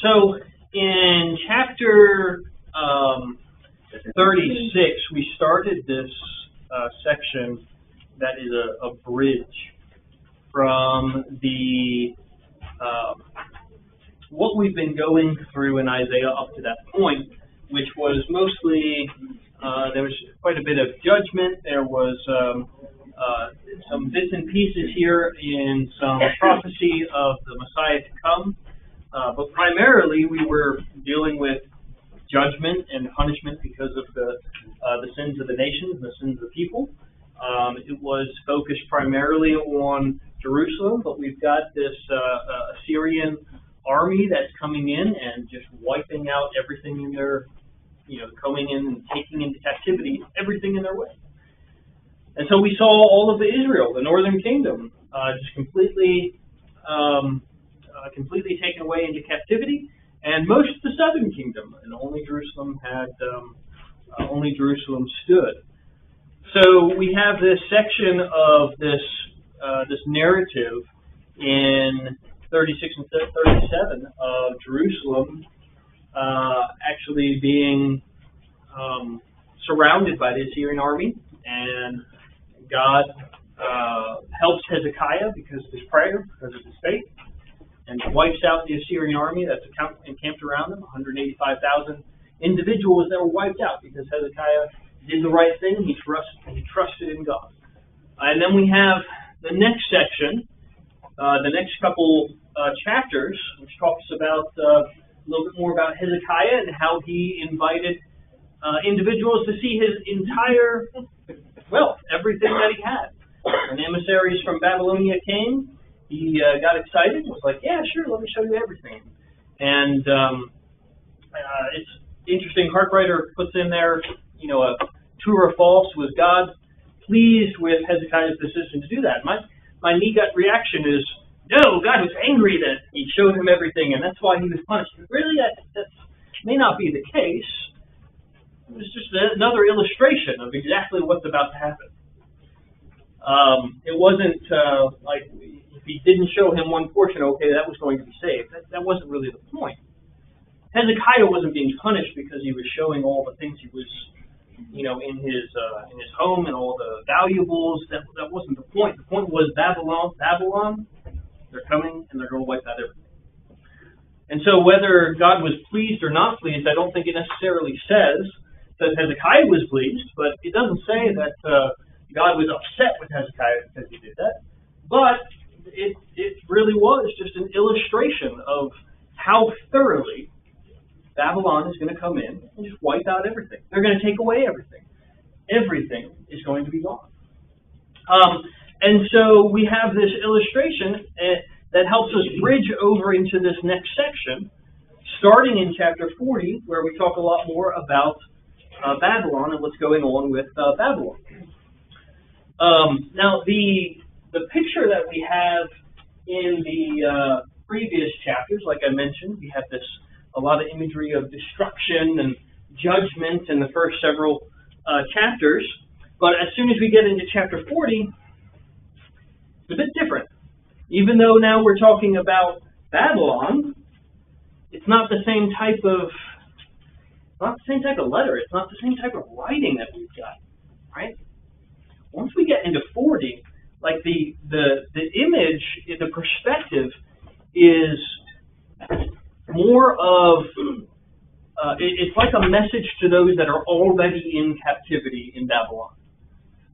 So in chapter 36, we started this section that is a bridge from the what we've been going through in Isaiah up to that point, which was mostly there was quite a bit of judgment. There was some bits and pieces here in some prophecy of the Messiah to come. But primarily, we were dealing with judgment and punishment because of the sins of the nations and the sins of the people. It was focused primarily on Jerusalem, but we've got this Assyrian army that's coming in and just wiping out everything in their, coming in and taking into captivity everything in their way. And so we saw all of Israel, the northern kingdom, just completely taken away into captivity, and most of the southern kingdom, and only Jerusalem stood. So we have this section of this narrative in 36 and 37 of Jerusalem actually being surrounded by the Assyrian army, and God helps Hezekiah because of his prayer, because of his faith, and wipes out the Assyrian army that's encamped around them, 185,000 individuals that were wiped out because Hezekiah did the right thing. He trusted in God. And then we have the next section, the next couple chapters, which talks about a little bit more about Hezekiah and how he invited individuals to see his entire wealth, everything that he had. When emissaries from Babylonia came, he got excited and was like, yeah, sure, let me show you everything. And it's interesting, Hartwriter puts in there, a true or false, was God pleased with Hezekiah's decision to do that? My knee-gut reaction is, no, God was angry that he showed him everything, and that's why he was punished. But really, that may not be the case. It was just another illustration of exactly what's about to happen. It wasn't like if he didn't show him one portion, okay, that was going to be saved. That wasn't really the point. Hezekiah wasn't being punished because he was showing all the things he was, in his home and all the valuables. That wasn't the point. The point was Babylon. They're coming and they're going to wipe out everything. And so whether God was pleased or not pleased, I don't think it necessarily says that Hezekiah was pleased, but it doesn't say that God was upset with Hezekiah because he did that. But it really was just an illustration of how thoroughly Babylon is going to come in and just wipe out everything. They're going to take away everything. Everything is going to be gone. And so we have this illustration that helps us bridge over into this next section, starting in chapter 40, where we talk a lot more about Babylon and what's going on with Babylon. Now, the picture that we have in the previous chapters, like I mentioned, we have a lot of imagery of destruction and judgment in the first several chapters. But as soon as we get into chapter 40, it's a bit different. Even though now we're talking about Babylon, it's not the same type of letter. It's not the same type of writing that we've got, right? Once we get into 40, like the image, the perspective is more of it's like a message to those that are already in captivity in Babylon.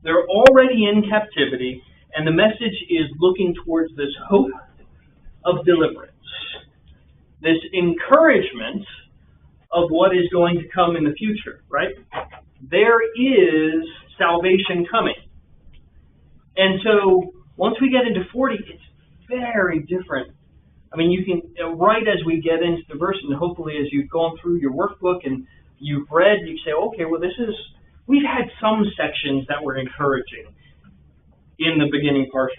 They're already in captivity, and the message is looking towards this hope of deliverance, this encouragement of what is going to come in the future, right? There is salvation coming. And so once we get into 40, it's very different. I mean, you can, right as we get into the verse, and hopefully as you've gone through your workbook and you've read, you say, okay, well, we've had some sections that were encouraging in the beginning part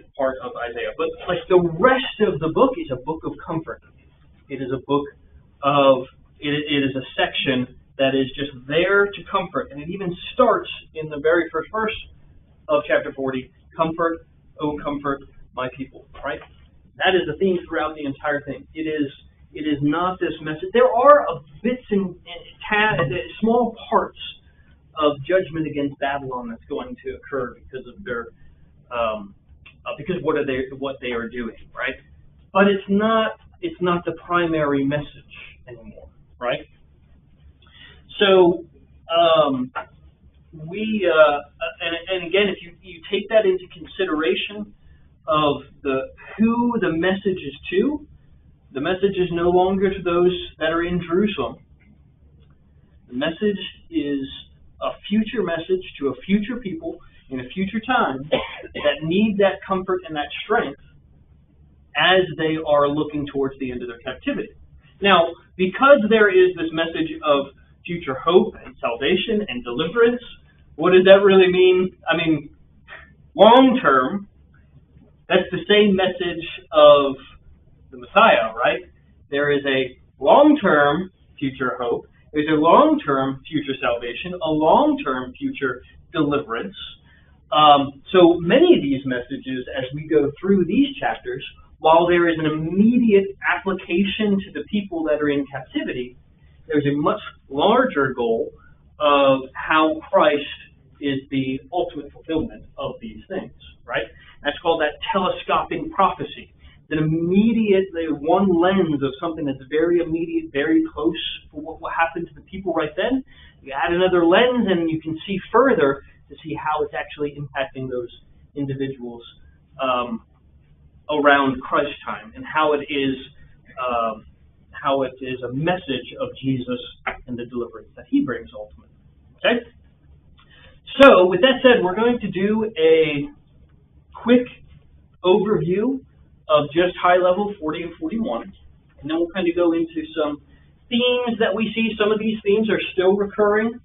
of Isaiah. But like the rest of the book is a book of comfort. It is a book of, it is a section that is just there to comfort. And it even starts in the very first verse of chapter 40, comfort, oh comfort my people, right? That is the theme throughout the entire thing. It It is not this message. There are bits and small parts of judgment against Babylon that's going to occur because of their because what they are doing, right? But it's not the primary message anymore, right? So and again, if you take that into consideration of who the message is to, the message is no longer to those that are in Jerusalem. The message is a future message to a future people in a future time that need that comfort and that strength as they are looking towards the end of their captivity. Now, because there is this message of future hope and salvation and deliverance, what does that really mean? I mean, long term, that's the same message of the Messiah, right? There is a long-term future hope. There's a long-term future salvation, a long-term future deliverance. So many of these messages, as we go through these chapters, while there is an immediate application to the people that are in captivity, there's a much larger goal of how Christ is the ultimate fulfillment of these things, right? That's called that telescoping prophecy. That immediately one lens of something that's very immediate, very close for what will happen to the people right then. You add another lens and you can see further to see how it's actually impacting those individuals around Christ time, and how it is a message of Jesus and the deliverance that he brings ultimately. Okay? So with that said, we're going to do a quick overview of just high level 40 and 41, and then we'll kind of go into some themes that we see. Some of these themes are still recurring,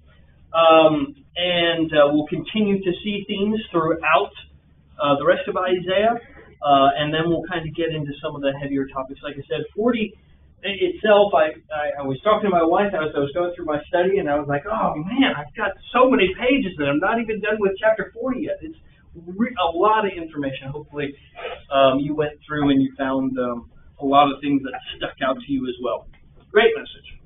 and we'll continue to see themes throughout the rest of Isaiah, and then we'll kind of get into some of the heavier topics. Like I said, 40 itself, I was talking to my wife as I was going through my study, and I was like, oh man, I've got so many pages and I'm not even done with chapter 40 yet. It's a lot of information. Hopefully you went through and you found a lot of things that stuck out to you as well. Great message.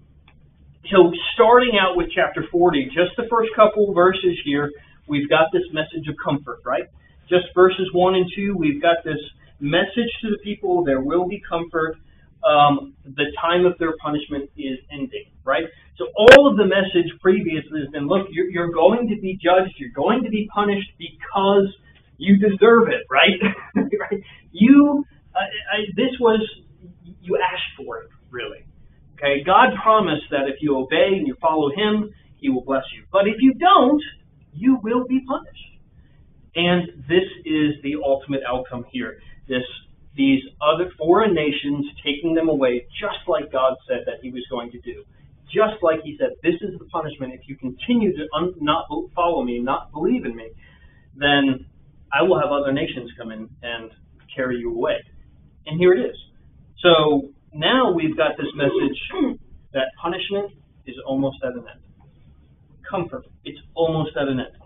So starting out with chapter 40, just the first couple verses here, we've got this message of comfort, right? Just verses 1 and 2, we've got this message to the people, there will be comfort. The time of their punishment is ending, right? So all of the message previously has been, look, you're going to be judged, you're going to be punished because you deserve it, right? Right? You asked for it, really. Okay, God promised that if you obey and you follow him, he will bless you. But if you don't, you will be punished. And this is the ultimate outcome here. These other foreign nations taking them away, just like God said that he was going to do. Just like he said, this is the punishment. If you continue to not follow me, not believe in me, then I will have other nations come in and carry you away. And here it is. So now we've got this message that punishment is almost at an end. Comfort, it's almost at an end.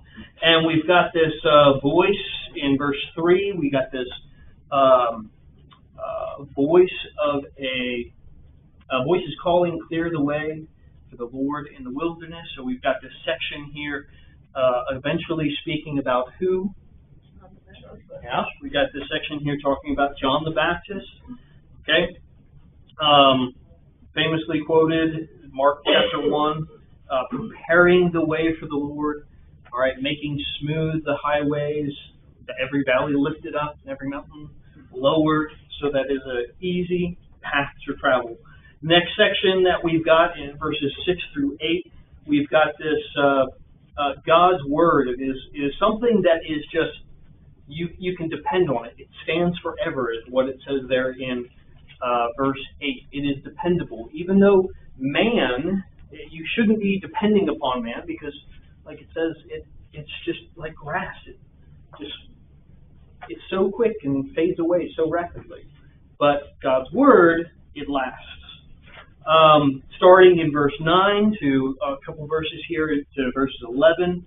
And we've got this voice in verse 3. We got this voice is calling, clear the way for the Lord in the wilderness. So we've got this section here eventually speaking about who? Yeah, we got this section here talking about John the Baptist. Okay. Famously quoted, Mark chapter 1, preparing the way for the Lord. All right, making smooth the highways, every valley lifted up, and every mountain lowered, so that is an easy path to travel. Next section that we've got in verses 6 through 8, we've got this God's word. It is something that is just, you can depend on it. It stands forever, is what it says there in verse 8. It is dependable. Even though man, you shouldn't be depending upon man, because like it says, it's just like grass. It's so quick and fades away so rapidly. But God's word, it lasts. Starting in verse 9 to a couple verses here to verses 11,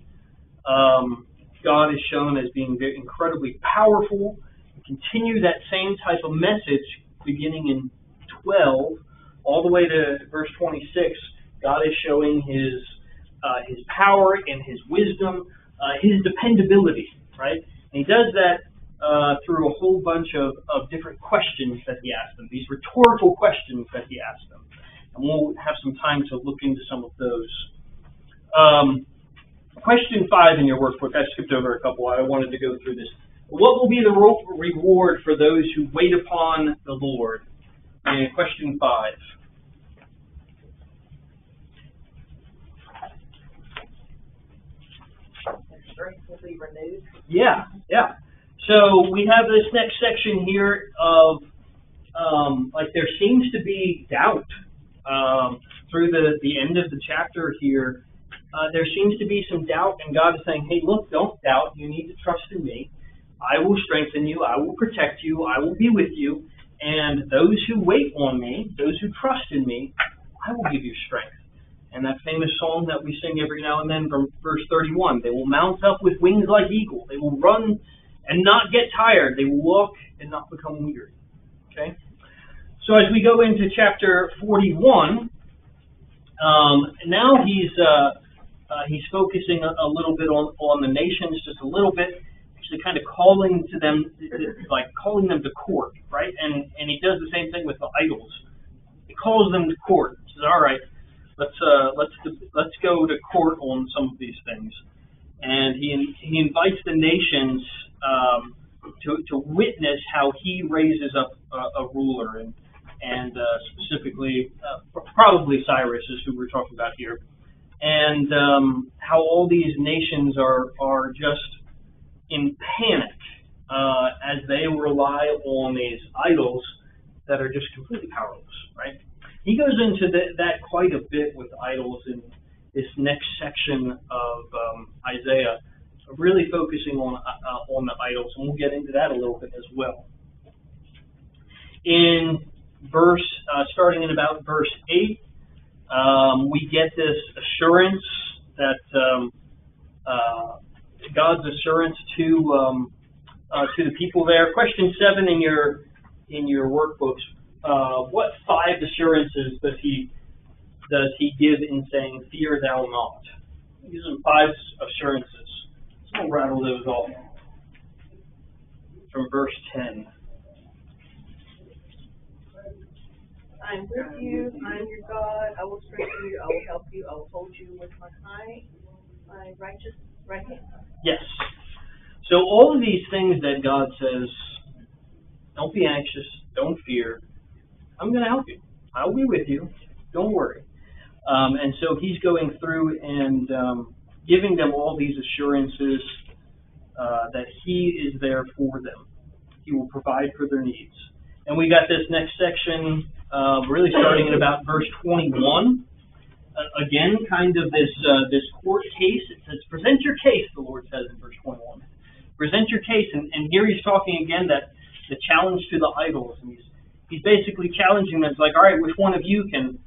God is shown as being very incredibly powerful. Continue that same type of message beginning in 12 all the way to verse 26, God is showing his power and his wisdom, his dependability, right? And he does that through a whole bunch of different questions that he asks them, these rhetorical questions that he asks them. And we'll have some time to look into some of those. Question 5 in your workbook, I skipped over a couple. I wanted to go through this. What will be the reward for those who wait upon the Lord? And question 5. Strength will be renewed. Yeah. So we have this next section here of like there seems to be doubt through the end of the chapter here. There seems to be some doubt, and God is saying, hey, look, don't doubt. You need to trust in me. I will strengthen you. I will protect you. I will be with you. And those who wait on me, those who trust in me, I will give you strength. And that famous song that we sing every now and then from verse 31, they will mount up with wings like eagle. They will run and not get tired. They will walk and not become weary. Okay? So as we go into chapter 41, now he's focusing a little bit on the nations, just a little bit, actually kind of calling to them, like calling them to court, right? And he does the same thing with the idols. He calls them to court. He says, all right, let's go to court on some of these things. And he invites the nations to witness how he raises up a ruler, and specifically probably Cyrus is who we're talking about here, and how all these nations are just in panic as they rely on these idols that are just completely powerless, right? He goes into that quite a bit with idols in this next section of Isaiah, really focusing on the idols, and we'll get into that a little bit as well. In starting in about verse 8, we get this assurance that God's assurance to the people there. Question 7 in your workbooks. What 5 assurances does he give in saying, "Fear thou not"? He gives them 5 assurances. So we'll rattle those off from verse 10. I am with you. I am your God. I will strengthen you. I will help you. I will hold you with my righteous right hand. Yes. So all of these things that God says, don't be anxious, don't fear. I'm going to help you. I'll be with you. Don't worry. And so he's going through and giving them all these assurances that he is there for them. He will provide for their needs. And we got this next section really starting at about verse 21. Again, kind of this court case. It says, present your case, the Lord says in verse 21. Present your case. And here he's talking again that the challenge to the idols. And he's basically challenging them. It's like, all right, which one of you can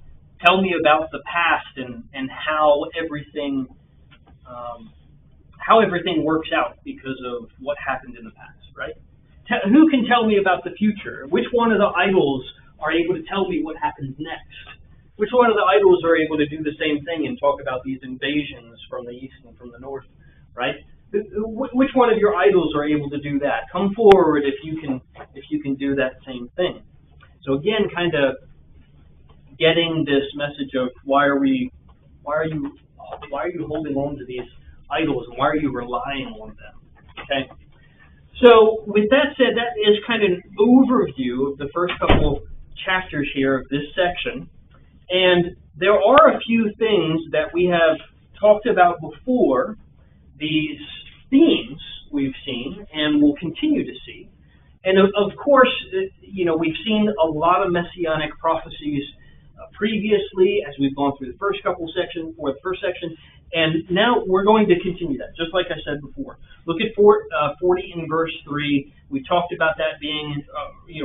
tell me about the past and how everything works out because of what happened in the past, right? Who can tell me about the future? Which one of the idols are able to tell me what happens next? Which one of the idols are able to do the same thing and talk about these invasions from the east and from the north, right? Which one of your idols are able to do that? Come forward if you can do that same thing. So again, kind of getting this message of why are you holding on to these idols and why are you relying on them? Okay. So with that said, that is kind of an overview of the first couple chapters here of this section. And there are a few things that we have talked about before, these themes we've seen and will continue to see. And of course, we've seen a lot of messianic prophecies previously as we've gone through the first section, and now we're going to continue that, just like I said before. Look at 40 in verse 3. We talked about that being,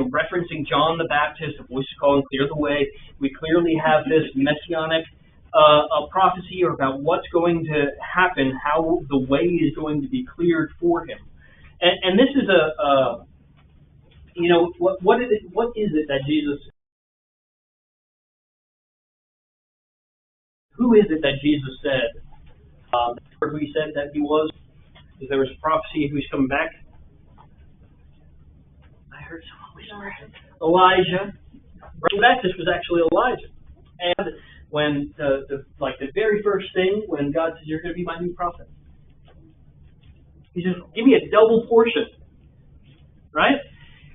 referencing John the Baptist, a voice calling, clear the way. We clearly have this messianic prophecy about what's going to happen, how the way is going to be cleared for him. And this is what is it that Jesus who is it that Jesus said? Who he said that he was? Because there was a prophecy who's coming back. I heard someone whisper. Elijah. John the Baptist was actually Elijah. And when the very first thing when God says, "You're going to be my new prophet," he says, "Give me a double portion." Right?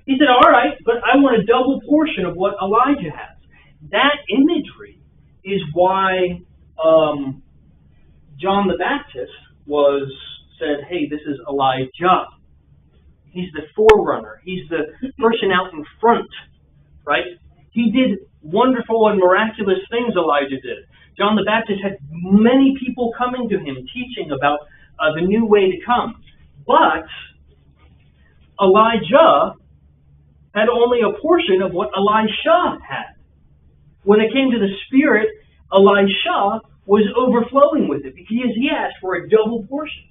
He said, "All right, but I want a double portion of what Elijah has." That imagery is why John the Baptist said, "Hey, this is Elijah. He's the forerunner. He's the person out in front." Right? He did wonderful and miraculous things, Elijah did. John the Baptist had many people coming to him, teaching about the new way to come. But Elijah had only a portion of what Elisha had. When it came to the Spirit, Elisha was overflowing with it because he asked for a double portion.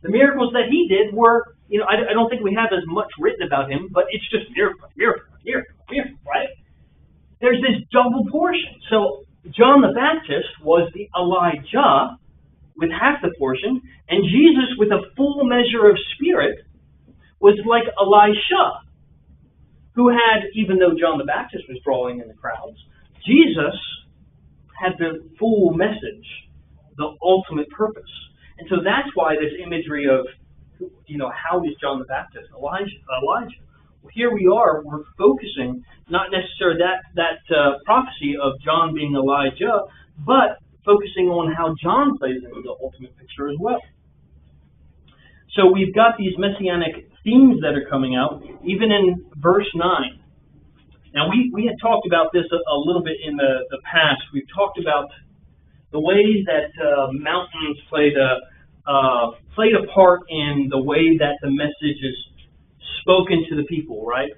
The miracles that he did were, I don't think we have as much written about him, but it's just miracle, right? There's this double portion. So John the Baptist was the Elijah with half the portion, and Jesus with a full measure of Spirit was like Elisha, who had, even though John the Baptist was drawing in the crowds, Jesus had the full message, the ultimate purpose. And so that's why this imagery of, how is John the Baptist? Elijah. Well, here we are, we're focusing, not necessarily that prophecy of John being Elijah, but focusing on how John plays into the ultimate picture as well. So we've got these messianic themes that are coming out, even in verse 9. Now, we had talked about this a little bit in the past. We've talked about the ways that mountains played a part in the way that the message is spoken to the people, right?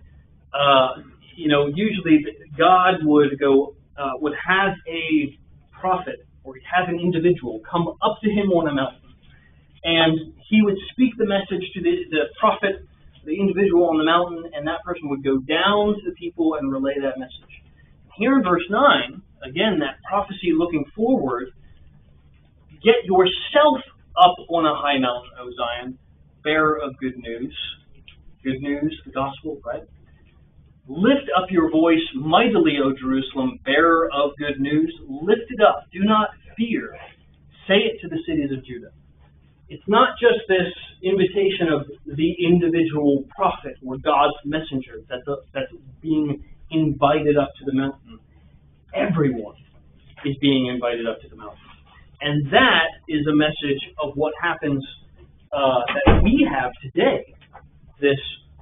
Usually God would have a prophet or have an individual come up to him on a mountain, and he would speak the message to the prophet, the individual on the mountain, and that person would go down to the people and relay that message. Here in verse 9, again, that prophecy looking forward, get yourself up on a high mountain, O Zion, bearer of good news. Good news, the gospel, right? Lift up your voice mightily, O Jerusalem, bearer of good news. Lift it up. Do not fear. Say it to the cities of Judah. It's not just this invitation of the individual prophet or God's messenger that's being invited up to the mountain. Everyone is being invited up to the mountain. And that is a message of what happens that we have today. This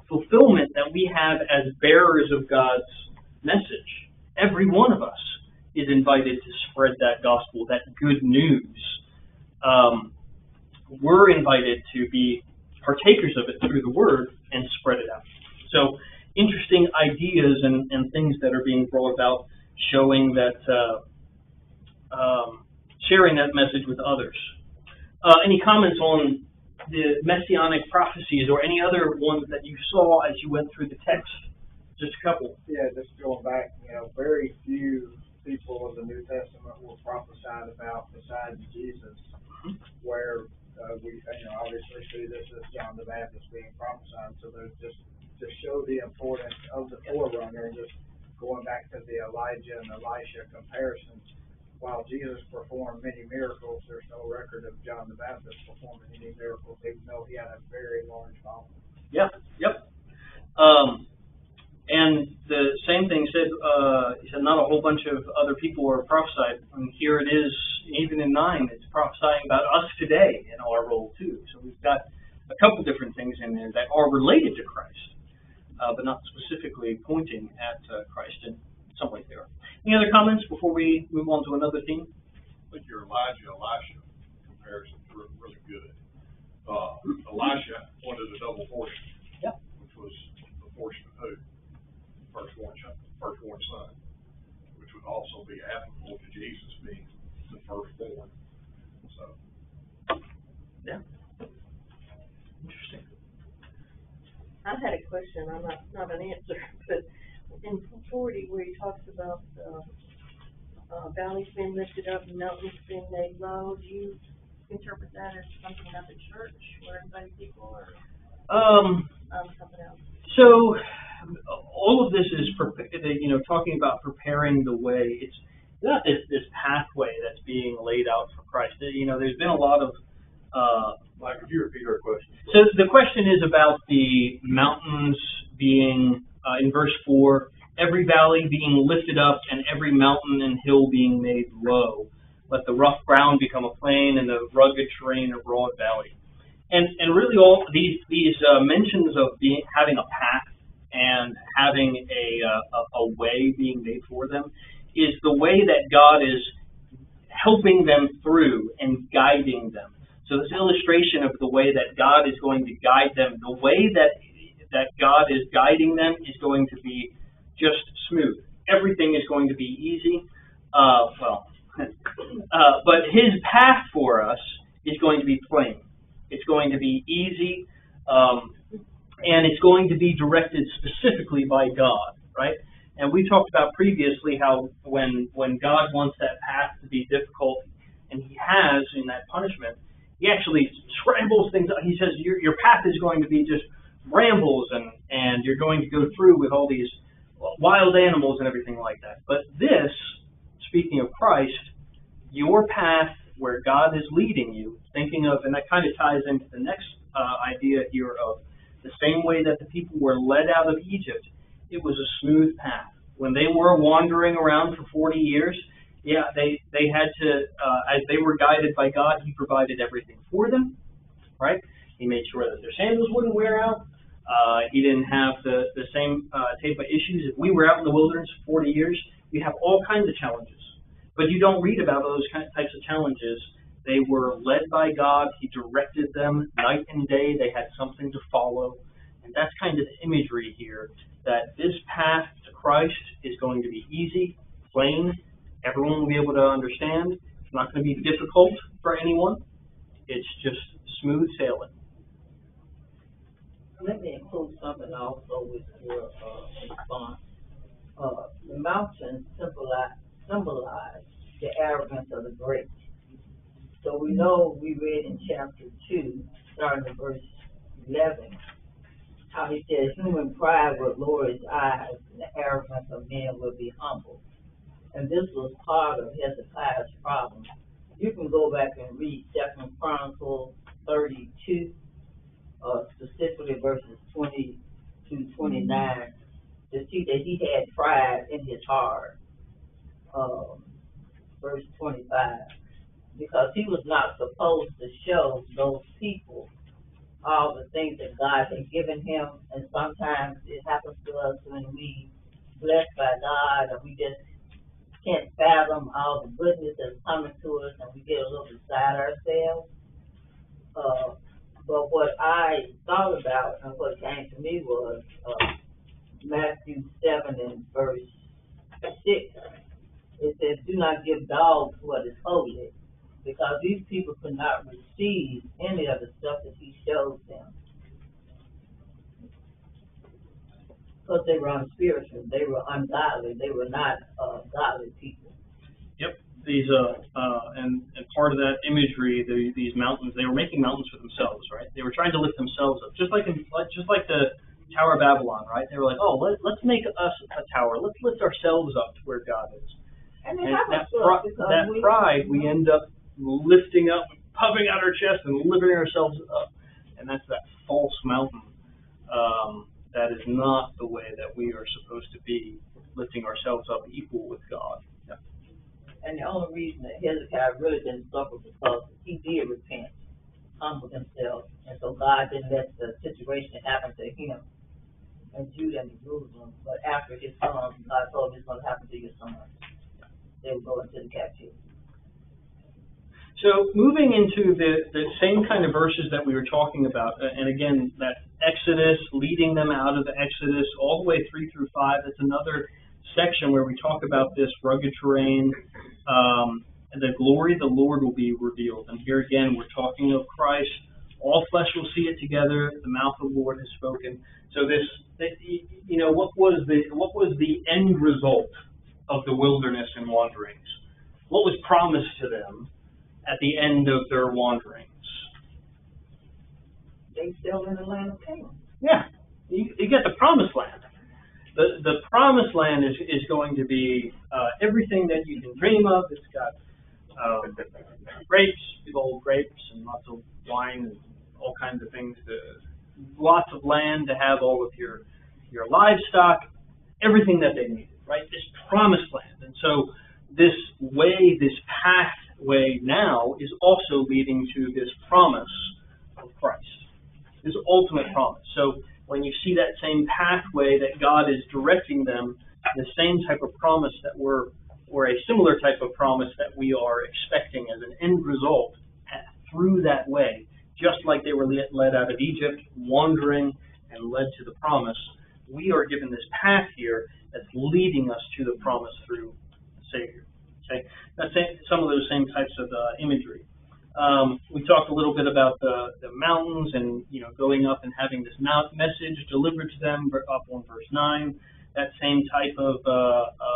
fulfillment that we have as bearers of God's message. Every one of us is invited to spread that gospel, that good news. We're invited to be partakers of it through the word and spread it out. So, interesting ideas and things that are being brought about, showing that, sharing that message with others. Any comments on the messianic prophecies or any other ones that you saw as you went through the text? Just a couple. Yeah, just going back, very few people of the New Testament were prophesied about besides Jesus, where we obviously see this as John the Baptist being prophesied. So there's just to show the importance of the forerunner, just going back to the Elijah and Elisha comparison. While Jesus performed many miracles, there's no record of John the Baptist performing any miracles, even though he had a very large following. Yep. And the same thing said, he said not a whole bunch of other people were prophesied. And here it is, even in 9, it's prophesying about us today in our role too. So we've got a couple different things in there that are related to Christ, but not specifically pointing at Christ in some ways they are. Any other comments before we move on to another theme? I think your Elijah-Elisha comparison is really good. Elisha wanted a double portion, which was the portion of who? Firstborn son, which would also be applicable to Jesus being the firstborn. So, yeah, interesting. I had a question. I'm not an answer, but in 40 where he talks about Valley's been lifted up, mountains been made low. Do you interpret that as something about the church, where everybody's equal, or something else? So all of this is, talking about preparing the way. It's not this pathway that's being laid out for Christ. There's been a lot of. Mike, could you repeat our question? So the question is about the mountains being, in verse 4, every valley being lifted up and every mountain and hill being made low. Let the rough ground become a plain and the rugged terrain a broad valley. And really all these mentions of having a path and having a way being made for them is the way that God is helping them through and guiding them. So this illustration of the way that God is going to guide them, the way that God is guiding them is going to be just smooth. Everything is going to be easy. But His path for us is going to be plain. It's going to be easy, and it's going to be directed specifically by God, right? And we talked about previously how when God wants that path to be difficult, and He has in that punishment, He actually scrambles things up. He says your path is going to be just brambles, and you're going to go through with all these wild animals and everything like that. But this, speaking of Christ, your path where God is leading you, thinking of, and that kind of ties into the next idea here of the same way that the people were led out of Egypt, it was a smooth path. When they were wandering around for 40 years, they had to, as they were guided by God, He provided everything for them, right? He made sure that their sandals wouldn't wear out. He didn't have the same type of issues. If we were out in the wilderness for 40 years, we have all kinds of challenges. But you don't read about those types of challenges. They were led by God. He directed them night and day. They had something to follow. And that's kind of the imagery here, that this path to Christ is going to be easy, plain. Everyone will be able to understand. It's not going to be difficult for anyone. It's just smooth sailing. Let me include something also with your response. The mountains symbolize the arrogance of the great. So we know, we read in chapter 2, starting in verse 11, how he says, human pride will lower its eyes, and the arrogance of men will be humble. And this was part of Hezekiah's problem. You can go back and read 2 Chronicles 32, specifically verses 20 to 29, to see that he had pride in his heart. Verse 25, because he was not supposed to show those people all the things that God had given him, and sometimes it happens to us when we blessed by God, and we just can't fathom all the goodness that's coming to us, and we get a little beside ourselves. But what I thought about and what came to me was Matthew 7 and verse 6. It says, do not give dogs what is holy, because these people could not receive any of the stuff that he showed them. Because they were unspiritual, they were ungodly, they were not godly people. Yep. These and part of that imagery, these mountains, they were making mountains for themselves, right? They were trying to lift themselves up, just like the Tower of Babylon, right? They were like, oh, let's make us a tower. Let's lift ourselves up to where God is. And that pride, we end up lifting up, puffing out our chest, and lifting ourselves up, and that's that false mountain. That is not the way that we are supposed to be, lifting ourselves up equal with God. Yeah. And the only reason that Hezekiah really didn't suffer because he did repent, humbled himself, and so God didn't let the situation happen to him and Judah and Jerusalem. But after his son, God told him it's going to happen to your son. They will go into the captivity. So moving into the same kind of verses that we were talking about, and again, that Exodus, leading them out of the Exodus, all the way 3 through 5, that's another section where we talk about this rugged terrain, and the glory of the Lord will be revealed. And here again, we're talking of Christ. All flesh will see it together. The mouth of the Lord has spoken. So what was the end result of the wilderness and wanderings? what was promised to them at the end of their wanderings? They still in the land of Canaan. Yeah, you get the promised land. The promised land is going to be everything that you can dream of. It's got grapes, big old grapes, and lots of wine and all kinds of things. Lots of land to have all of your livestock, everything that they needed, right? This promised land. And so this way, this pathway now is also leading to this promise of Christ, this ultimate promise. So when you see that same pathway that God is directing them, the same type of promise that or a similar type of promise that we are expecting as an end result through that way, just like they were led out of Egypt, wandering, and led to the promise, we are given this path here that's leading us to the promise through the Savior. Okay, that's some of those same types of imagery. We talked a little bit about the mountains and going up and having this message delivered to them up on verse 9. That same type of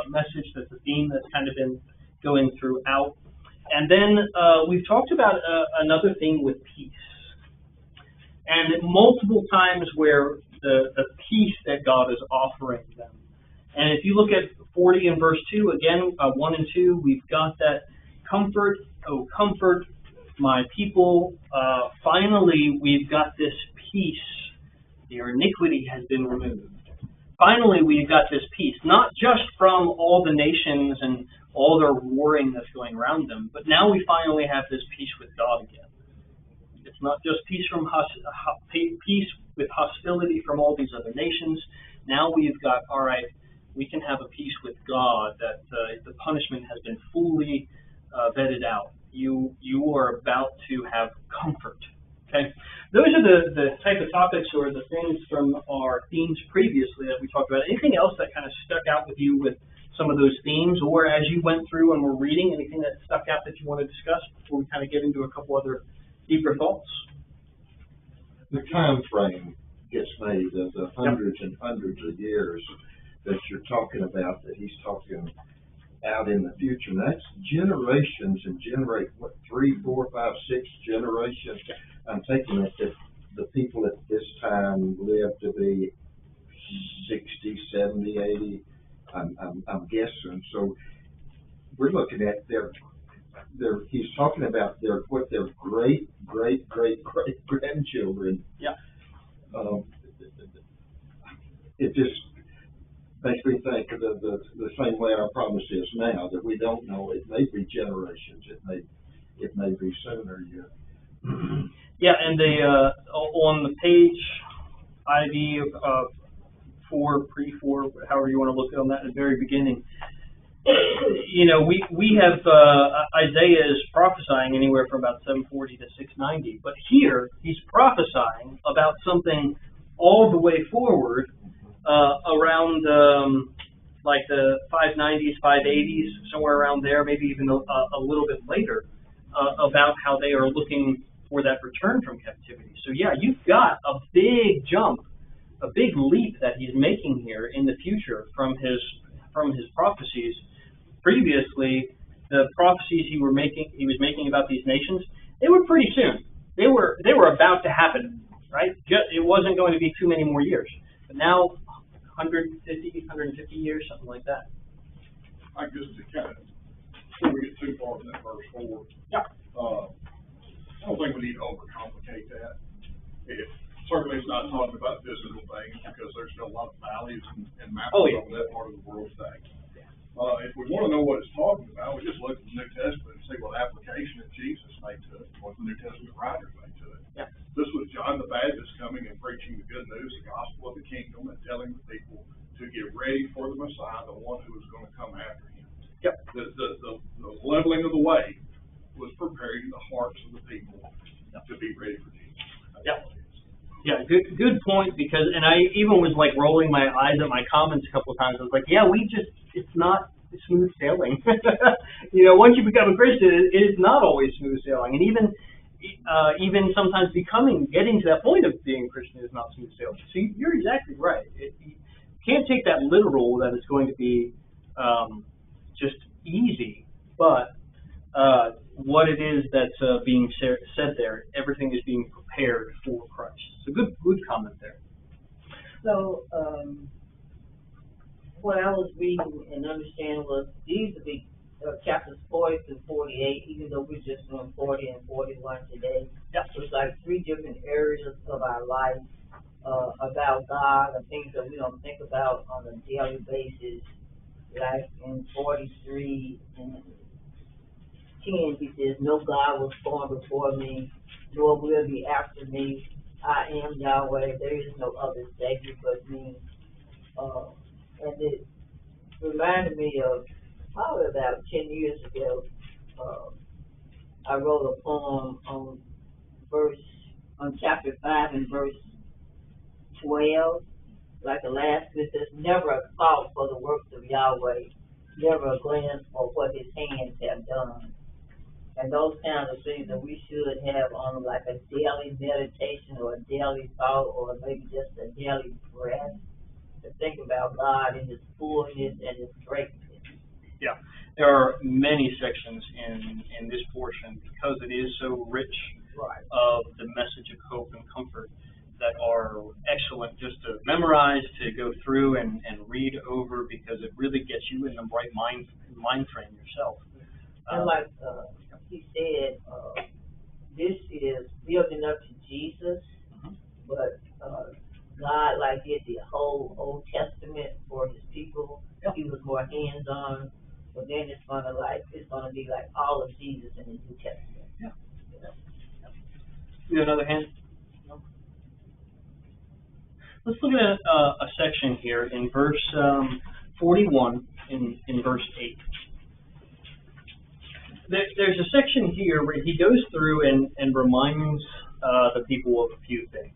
message, that's a theme that's kind of been going throughout. And then we've talked about another thing with peace. And multiple times where the peace that God is offering them. And if you look at 40 and verse 2, again, 1 and 2, we've got that comfort, oh comfort my people. Finally, we've got this peace. Their iniquity has been removed. Finally, we've got this peace, not just from all the nations and all their warring that's going around them, but now we finally have this peace with God again. It's not just peace peace with hostility from all these other nations. Now we've got, all right, we can have a peace with God that the punishment has been fully vetted out. You are about to have comfort. Okay, those are the type of topics or the things from our themes previously that we talked about. Anything else that kind of stuck out with you with some of those themes, or as you went through and were reading, anything that stuck out that you want to discuss before we kind of get into a couple other deeper thoughts? The time frame gets made of the hundreds and hundreds of years that you're talking about, that he's talking out in the future. And that's generations and 3, 4, 5, 6 generations. I'm taking it that the people at this time live to be 60, 70, 80. I'm guessing. So we're looking at he's talking about what their great grandchildren. Yeah. It just makes me think of the same way our promise is now, that we don't know. It may be generations. It may be sooner yet. Yeah, and on the page IV of 4, pre-4, however you want to look at on that, at the very beginning, we have Isaiah is prophesying anywhere from about 740 to 690, but here he's prophesying about something all the way forward around like the 590s, 580s, somewhere around there, maybe even a little bit later, about how they are looking for that return from captivity. So yeah, you've got a big jump, a big leap that he's making here in the future from his prophecies. Previously, the prophecies he was making about these nations, they were pretty soon. They were about to happen, right? It wasn't going to be too many more years. But now, 150 years, something like that. I guess to kind of, before we get too far in that verse 4, Yeah. I don't think we need to overcomplicate that. Certainly it's not talking about physical things, because there's still a lot of valleys and mountains over that part of the world today. If we want to know what it's talking about, we just look at the New Testament and see what application that Jesus made to it, what the New Testament writers made to it. Yeah. This was John the Baptist coming and preaching the good news, the gospel of the kingdom, and telling the people to get ready for the Messiah, the one who was going to come after him. Yep. The leveling of the way was preparing the hearts of the people to be ready for Jesus. Yep. Yeah, good point, because, and I even was like rolling my eyes at my comments a couple of times. I was like, yeah, it's not smooth sailing. Once you become a Christian, it is not always smooth sailing. And even sometimes getting to that point of being a Christian is not smooth sailing. So you're exactly right. You can't take that literal that it's going to be just easy, but what it is that's being said there. Everything is being prepared for Christ. So good comment there. So, what I was reading and understanding was these would be chapters 40 through 48, even though we're just doing 40 and 41 today. Yeah. So it's like three different areas of our life, about God, and things that we don't think about on a daily basis. Like in 43 and 10, he says, "No God was formed before me, nor will be after me. I am Yahweh. There is no other Savior but me." And it reminded me of probably about 10 years ago. I wrote a poem on chapter 5 and verse 12. Like the last bit says, "Never a thought for the works of Yahweh, never a glance for what His hands have done." And those kinds of things that we should have on like a daily meditation or a daily thought or maybe just a daily breath to think about God in His fullness and His greatness. Yeah, there are many sections in this portion because it is so rich of the message of hope and comfort that are excellent just to memorize, to go through and read over, because it really gets you in the right mind frame yourself. And like he said, this is building up to Jesus, but God like did the whole Old Testament for His people. Yep. He was more hands-on, but then it's gonna be like all of Jesus in the New Testament. Yeah. You have another hand? No. Let's look at a section here in verse 41 in verse 8. There's a section here where he goes through and reminds the people of a few things.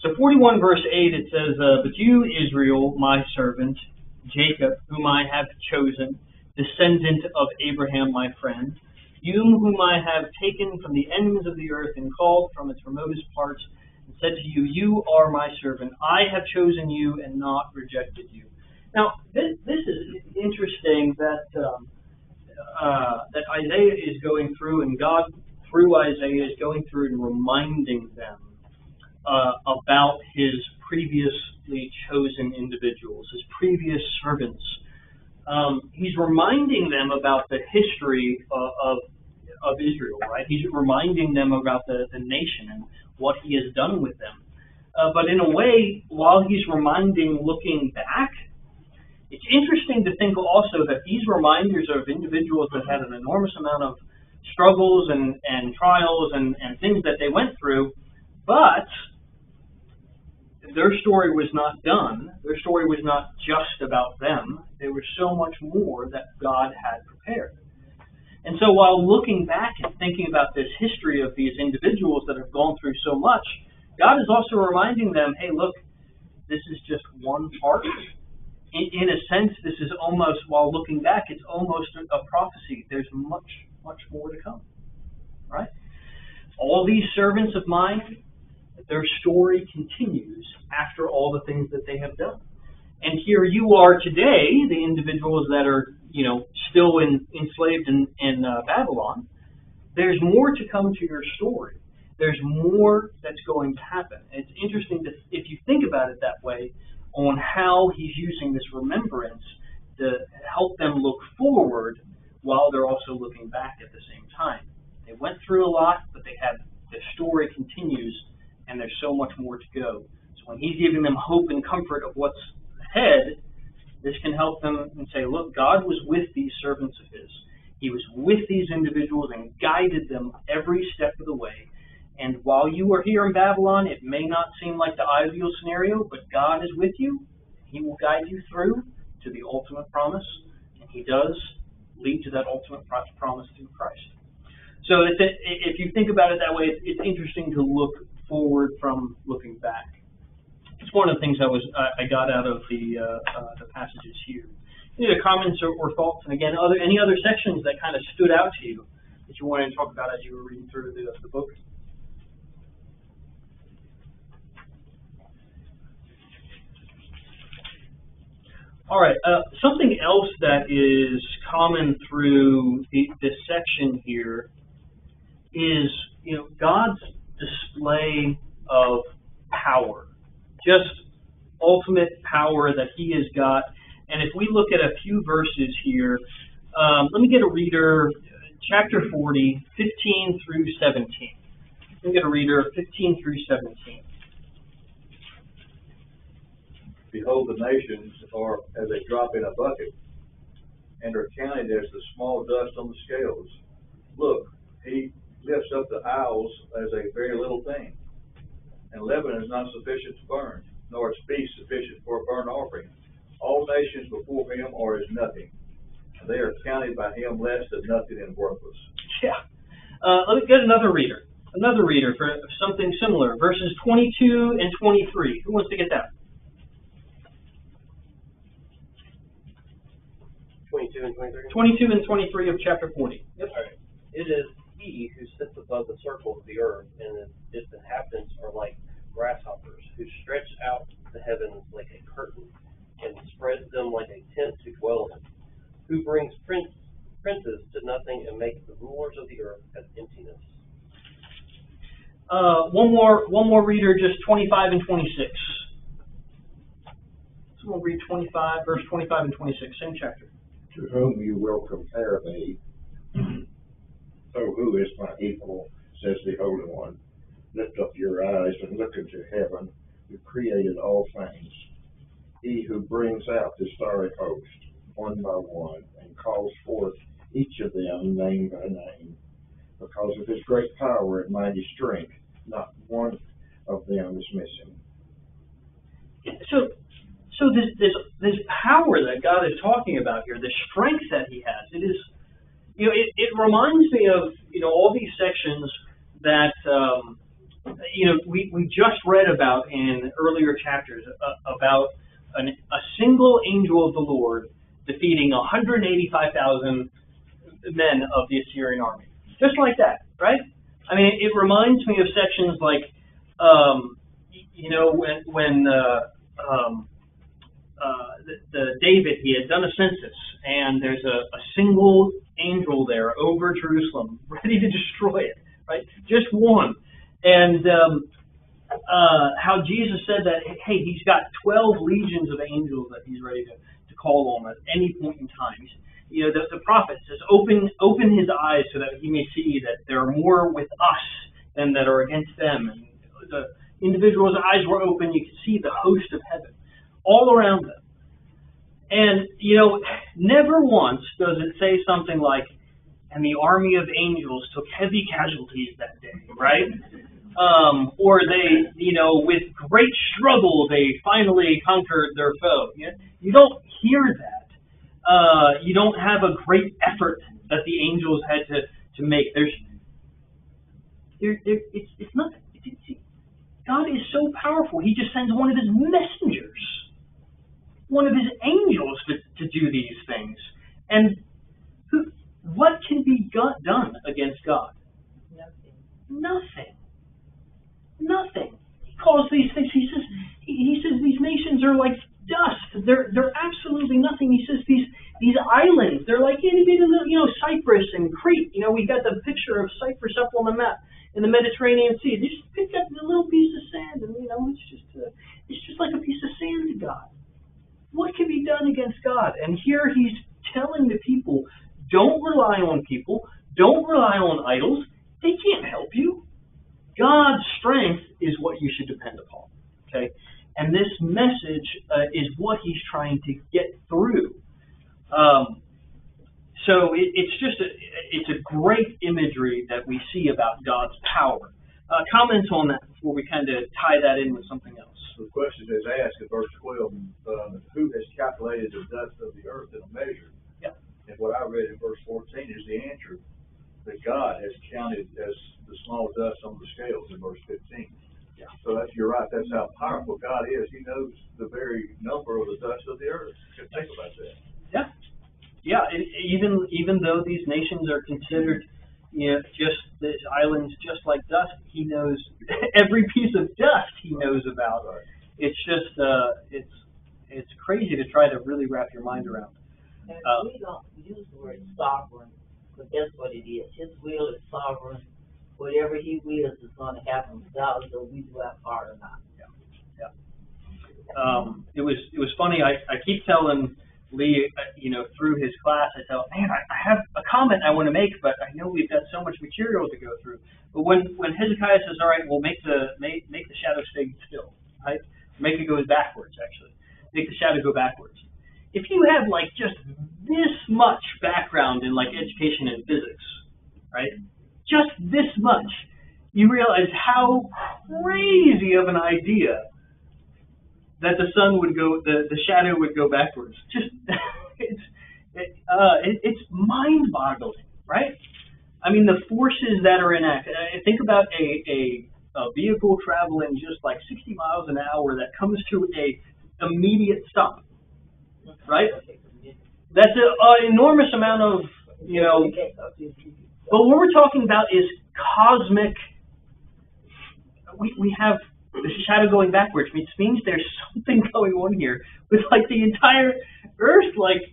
So 41 verse 8, it says, "But you, Israel, my servant, Jacob, whom I have chosen, descendant of Abraham, my friend, you whom I have taken from the ends of the earth and called from its remotest parts, and said to you, you are my servant. I have chosen you and not rejected you." Now, this is interesting that that Isaiah is going through, and God, through Isaiah, is going through and reminding them about His previously chosen individuals, His previous servants. He's reminding them about the history of Israel, right? He's reminding them about the nation and what He has done with them. But in a way, while He's reminding, looking back, it's interesting to think also that these reminders are of individuals that had an enormous amount of struggles and trials and things that they went through, but their story was not done. Their story was not just about them. There was so much more that God had prepared. And so while looking back and thinking about this history of these individuals that have gone through so much, God is also reminding them, hey, look, this is just one part. In a sense, this is almost, while looking back, it's almost a prophecy. There's much, much more to come, right? All these servants of mine, their story continues after all the things that they have done. And here you are today, the individuals that are, still enslaved in Babylon. There's more to come to your story. There's more that's going to happen. And it's interesting if you think about it that way, on how He's using this remembrance to help them look forward while they're also looking back at the same time. They went through a lot, but the story continues, and there's so much more to go. So when He's giving them hope and comfort of what's ahead, this can help them and say, look, God was with these servants of His. He was with these individuals and guided them every step of the way. And while you are here in Babylon, it may not seem like the ideal scenario, but God is with you. He will guide you through to the ultimate promise, and He does lead to that ultimate promise through Christ. So if you think about it that way, it's interesting to look forward from looking back. It's one of the things I got out of the passages here. Any other comments or thoughts? And again, any other sections that kind of stood out to you that you wanted to talk about as you were reading through the book? All right. Something else that is common through this section here is, God's display of power, just ultimate power that He has got. And if we look at a few verses here, let me get a reader, chapter 40, 15 through 17. Let me get a reader, 15 through 17. Behold, the nations are as a drop in a bucket, and are counted as the small dust on the scales. Look, He lifts up the isles as a very little thing. And Lebanon is not sufficient to burn, nor its beast sufficient for a burnt offering. All nations before Him are as nothing, and they are counted by Him less than nothing and worthless. Yeah. Let me get another reader for something similar. Verses 22 and 23. Who wants to get that? 22 and 23? 22 and 23 of chapter 40. Yep. All right. It is He who sits above the circle of the earth, and its inhabitants are like grasshoppers, who stretch out the heavens like a curtain, and spreads them like a tent to dwell in, who brings princes to nothing, and makes the rulers of the earth as emptiness. One more reader, just 25 and 26. So we'll read 25, verse 25 and 26, same chapter. To whom you will compare me. So who is my equal, says the Holy One. Lift up your eyes and look into heaven, who created all things. He who brings out the starry host, one by one, and calls forth each of them name by name. Because of His great power and mighty strength, not one of them is missing. So this power that God is talking about here, the strength that He has, it is, it reminds me of, all these sections that, we just read about in earlier chapters about a single angel of the Lord defeating 185,000 men of the Assyrian army. Just like that, right? I mean, it reminds me of sections like, when David, he had done a census, and there's a single angel there over Jerusalem, ready to destroy it, right? Just one. And how Jesus said that, hey, He's got 12 legions of angels that He's ready to call on at any point in time. The prophet says, open His eyes so that He may see that there are more with us than that are against them. And the individual's eyes were open, you could see the host of heaven all around them. And, never once does it say something like, and the army of angels took heavy casualties that day, right? Or they, with great struggle, they finally conquered their foe. You don't hear that. You don't have a great effort that the angels had to make. It's nothing. God is so powerful. He just sends one of His messengers, one of His angels to do these things. And what can be done against God? Nothing. He calls these things, he says these nations are like dust. They're absolutely nothing. He says these islands, they're like itty bitty little, Cyprus and Crete. We got the picture of Cyprus up on the map in the Mediterranean Sea. They just pick up a little piece of sand, and it's just like a piece of sand to God. What can be done against God? And here He's telling the people, don't rely on people, don't rely on idols. They can't help you. God's strength is what you should depend upon. Okay, and this message is what He's trying to get through. So it's a great imagery that we see about God's power. Comments on that before we kind of tie that in with something else. The question is asked in verse 12, who has calculated the dust of the earth in a measure? Yeah. And what I read in verse 14 is the answer that God has counted as the small dust on the scales in verse 15. Yeah. So you're right, that's how powerful God is. He knows the very number of the dust of the earth. Just think about that. Yeah. Yeah, even though these nations are considered, just the islands, just like dust, He knows every piece of dust. He knows about. It's just, it's crazy to try to really wrap your mind around. And we don't use the word sovereign, but that's what it is. His will is sovereign. Whatever he wills is going to happen, regardless of we do our part or not. It was funny. I keep telling Lee, through his class, I tell him, man, I have a comment I want to make, but I know we've got so much material to go through. But when Hezekiah says, all right, well, make the shadow stay still, right? Make it go backwards, actually. Make the shadow go backwards. If you have like just this much background in like education and physics, right? Just this much, you realize how crazy of an idea that the sun would go, the shadow would go backwards. Just it's mind-boggling, right? I mean, the forces that are in act. Think about a vehicle traveling just like 60 miles an hour that comes to a immediate stop, right? That's an enormous amount of, but what we're talking about is cosmic. We have the shadow going backwards, which means there's something going on here with like the entire Earth. Like,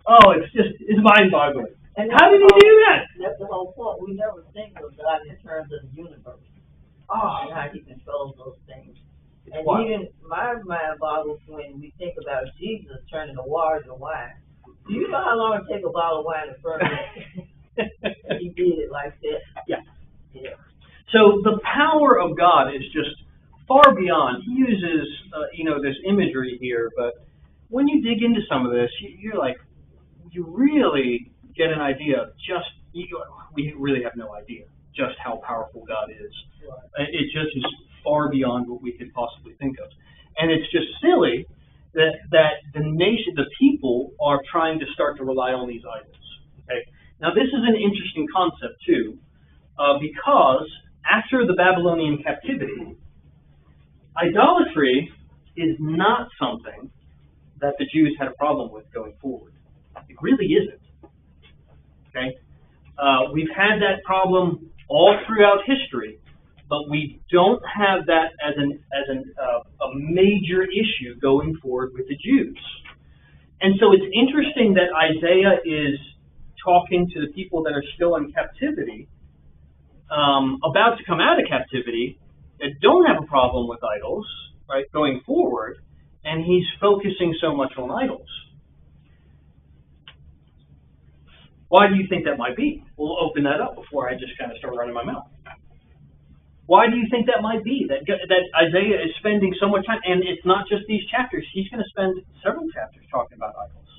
it's mind-boggling. And how did he do that? That's the whole point. We never think of God in terms of the universe. And how he controls those things. And even my mind boggles when we think about Jesus turning the water to wine. Do you know how long it takes a bottle of wine to ferment? He did it like that. Yeah. So the power of God is just far beyond. He uses, this imagery here, but when you dig into some of this, you're like, you really get an idea of we really have no idea just how powerful God is. It just is far beyond what we could possibly think of. And it's just silly that the nation, the people, are trying to start to rely on these idols. Okay. Now this is an interesting concept too, because after the Babylonian captivity, idolatry is not something that the Jews had a problem with going forward. It really isn't. Okay, we've had that problem all throughout history, but we don't have that as a major issue going forward with the Jews. And so it's interesting that Isaiah is talking to the people that are still in captivity, about to come out of captivity, that don't have a problem with idols, right, going forward, and he's focusing so much on idols. Why do you think that might be? We'll open that up before I just kind of start running my mouth. Why do you think that might be? That Isaiah is spending so much time, and it's not just these chapters. He's going to spend several chapters talking about idols.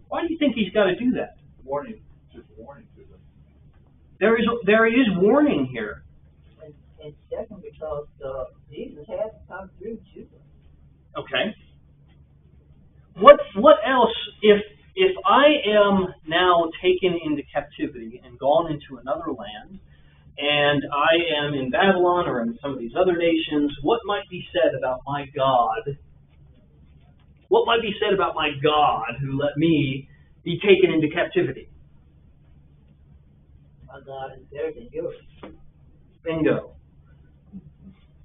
Why do you think he's got to do that? Just warning to them. There is warning here. And second, because Jesus had to come through Judah. Okay. What else, if I am now taken into captivity and gone into another land, and I am in Babylon or in some of these other nations, what might be said about my God? What might be said about my God who let me be taken into captivity? My God is better than yours. Bingo.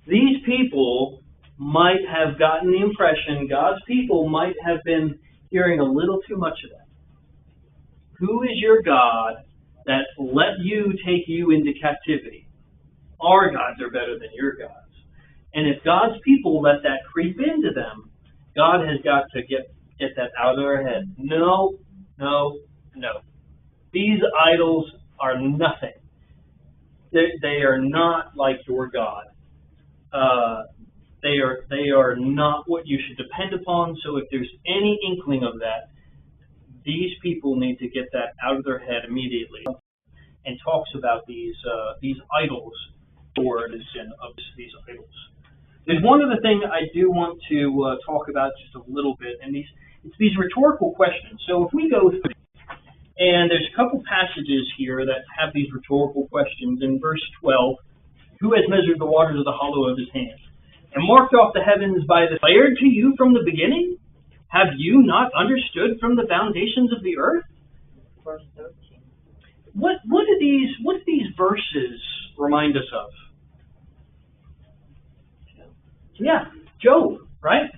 These people might have gotten the impression, God's people might have been hearing a little too much of that. Who is your God that let you take you into captivity? Our gods are better than your gods. And if God's people let that creep into them, God has got to get that out of their head. No. These idols are nothing. They are not like your God. They are not what you should depend upon. So if there's any inkling of that, these people need to get that out of their head immediately. And talks about these idols, or the sin of these idols. There's one other thing I do want to talk about just a little bit, and it's these rhetorical questions. So if we go through, and there's a couple passages here that have these rhetorical questions. In verse 12, who has measured the waters of the hollow of his hand, and marked off the heavens by the declared to you from the beginning? Have you not understood from the foundations of the earth? Verse 13. What do these verses remind us of? Yeah, Job, right?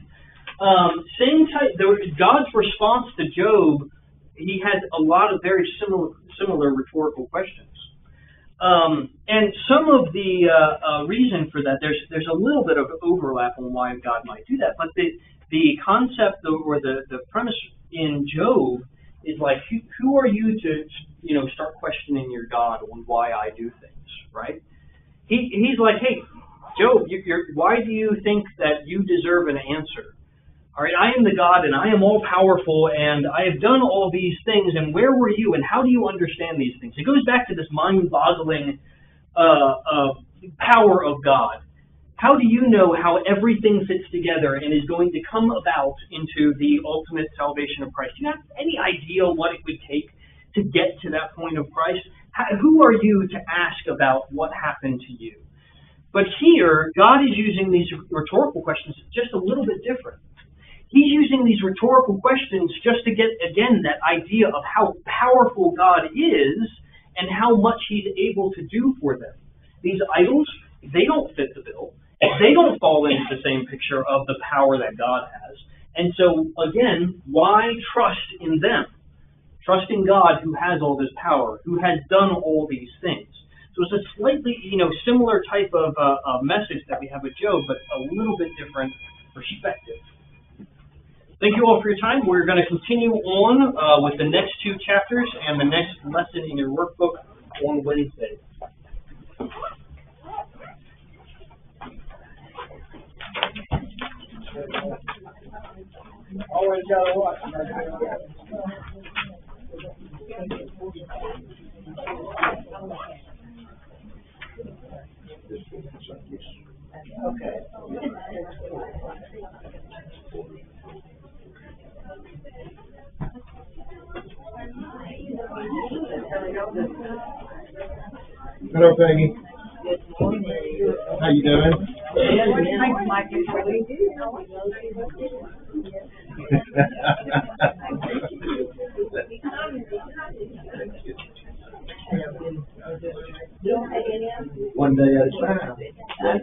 Same type. God's response to Job, he had a lot of very similar rhetorical questions. And some of the reason for that, there's a little bit of overlap on why God might do that, but the concept or the premise in Job is like, who are you to start questioning your God on why I do things, right? He's like, hey, Job, why do you think that you deserve an answer? All right, I am the God, and I am all powerful, and I have done all these things, and where were you, and how do you understand these things? It goes back to this mind-boggling power of God. How do you know how everything fits together and is going to come about into the ultimate salvation of Christ? Do you have any idea what it would take to get to that point of Christ? Who are you to ask about what happened to you? But here, God is using these rhetorical questions just a little bit different. He's using these rhetorical questions just to get, again, that idea of how powerful God is and how much He's able to do for them. These idols, they don't fit the bill. They don't fall into the same picture of the power that God has. And so, again, why trust in them? Trust in God who has all this power, who has done all these things. So it's a slightly, similar type of message that we have with Job, but a little bit different perspective. Thank you all for your time. We're going to continue on with the next two chapters and the next lesson in your workbook on Wednesday. Always gotta watch. Okay. Hello, Peggy. How you doing? One day at a time.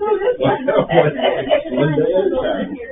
One day at a time.